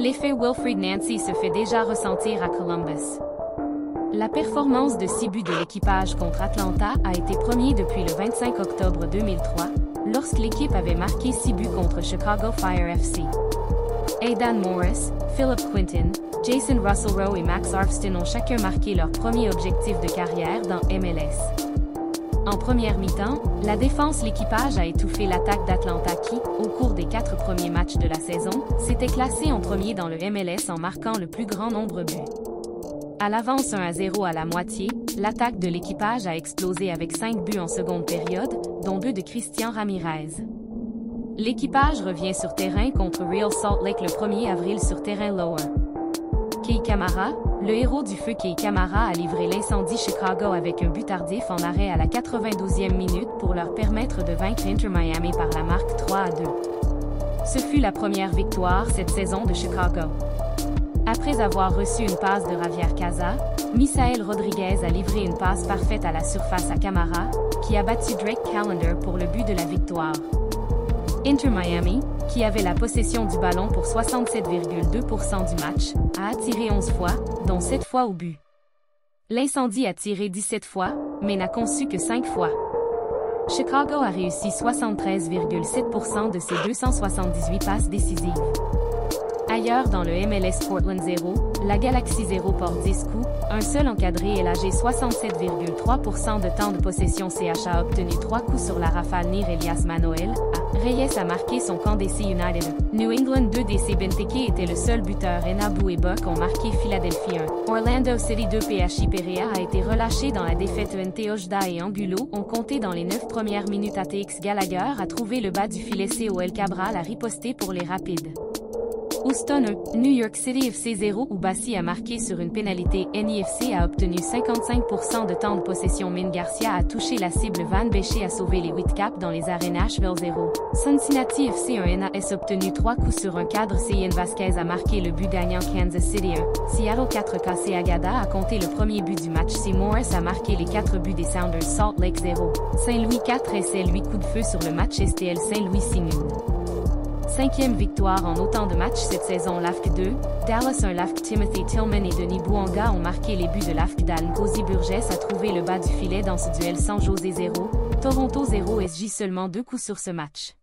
L'effet Wilfried Nancy se fait déjà ressentir à Columbus. La performance de 6 buts de l'équipage contre Atlanta a été première depuis le 25 octobre 2003, lorsque l'équipe avait marqué 6 buts contre Chicago Fire FC. Aidan Morris, Philip Quinton, Jason Russell-Rowe et Max Arfston ont chacun marqué leur premier objectif de carrière dans MLS. En première mi-temps, la défense l'équipage a étouffé l'attaque d'Atlanta qui, au cours des 4 premiers matchs de la saison, s'était classé en premier dans le MLS en marquant le plus grand nombre de buts. À l'avance 1-0 à la moitié, l'attaque de l'équipage a explosé avec 5 buts en seconde période, dont 2 de Christian Ramirez. L'équipage revient sur terrain contre Real Salt Lake le 1er avril sur terrain Lower. Kei Kamara, le héros du feu Kei Kamara a livré l'incendie Chicago avec un but tardif en arrêt à la 92e minute pour leur permettre de vaincre Inter Miami par la marque 3-2. Ce fut la première victoire cette saison de Chicago. Après avoir reçu une passe de Javier Casa, Misael Rodriguez a livré une passe parfaite à la surface à Kamara, qui a battu Drake Callender pour le but de la victoire. Inter Miami, qui avait la possession du ballon pour 67,2% du match, a attiré 11 fois, dont 7 fois au but. L'incendie a tiré 17 fois, mais n'a conçu que 5 fois. Chicago a réussi 73,7% de ses 278 passes décisives. Ailleurs dans le MLS Portland 0, la Galaxy 0 porte 10 coups, un seul encadré et l'AG 67,3% de temps de possession CH a obtenu 3 coups sur la rafale Nir Elias Manoel, Reyes a marqué son camp DC United. New England 2 DC Benteke était le seul buteur et Nabu et Buck ont marqué Philadelphie 1. Orlando City 2 PHI Perea a été relâché dans la défaite NT Ojeda et Angulo ont compté dans les 9 premières minutes ATX Gallagher a trouvé le bas du filet COL Cabral a riposté pour les Rapides. Houston 1, New York City FC 0 où Bassi a marqué sur une pénalité. NIFC a obtenu 55% de temps de possession. Min Garcia a touché la cible. Van Béché a sauvé les Whitecaps dans les arènes Nashville 0. Cincinnati FC 1 NAS obtenu 3 coups sur un cadre. Cien Vasquez a marqué le but gagnant. Kansas City 1. Seattle 4 KC Agada a compté le premier but du match. C. Morris a marqué les 4 buts des Sounders. Salt Lake 0. Saint-Louis 4 essais. 8 coups de feu sur le match. STL Saint-Louis signe une 5e victoire en autant de matchs cette saison. LAFC 2, Dallas 1 LAFC Timothy Tillman et Denis Bouanga ont marqué les buts de LAFC. Dan Cozy Burgess a trouvé le bas du filet dans ce duel. San José 0, Toronto 0 SJ seulement 2 coups sur ce match.